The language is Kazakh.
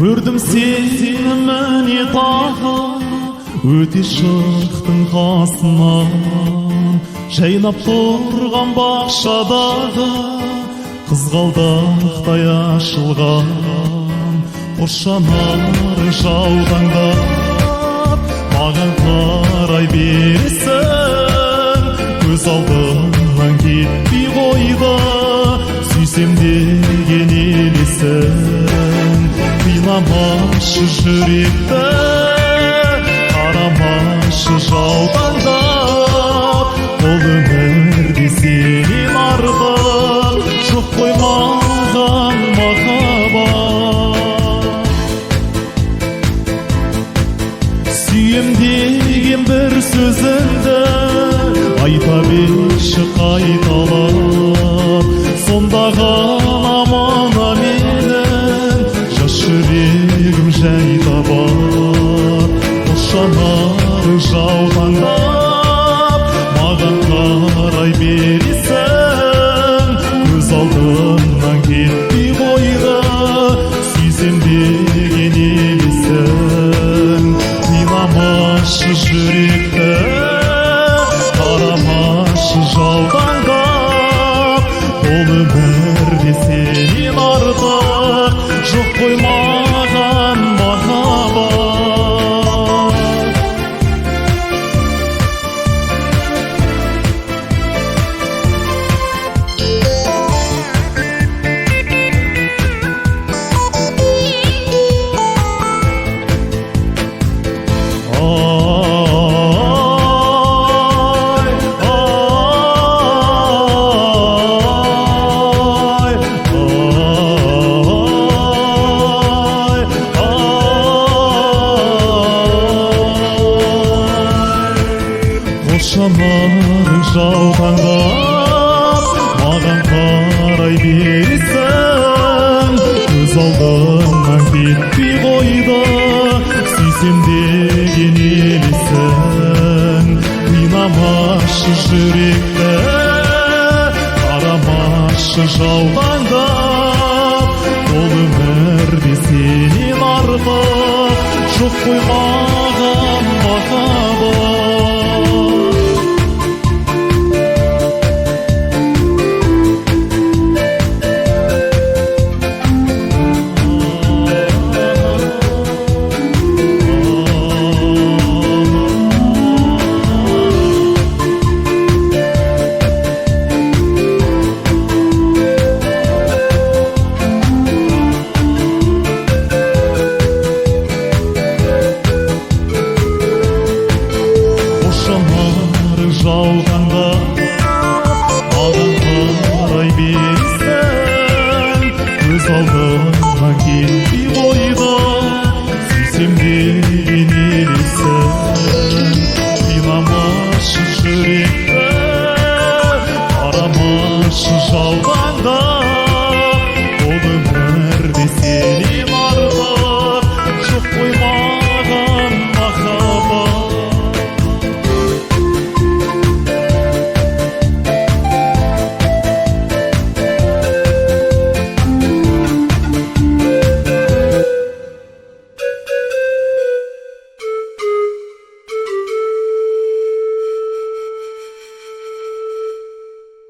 Көрдім сені міне тағы, өте шықтың қасынан. Жайнап тұрған бақшадағы қызғалдақтай ашылған. Қос жанары жаутаңдап маған қарай бересің. Көз алдымнан кетпей қойды сүйсем деген елесің. Қинамашы жүректі, қарамашы жаутаңдап. Бұл өмірде сенен артық жоқ қой маған махаббат. Сүйем деген бір сөзіңді айта берші қайталап. Сонда ғана мана менің жас жүрегім жай табар. Қос жанары жаутаңдап маған қарай бересің. Көз алдымнан кетпей қойды сүйсем деген елесің. Қинамашы жүректі, қарамашы жаутаңдап. Бұл өмірде сенен артық жоқ қой маған махаббат. Жанарың жаутаңдап маған қарай бересің. Көз алдымнан кетпей қойды сүйсем деген елесің. Қинамашы жүректі, қарамашы жаутаңдап. Бұл өмірде сенен артық жоқ қой маған махаббат. Жанарың жаутаңдап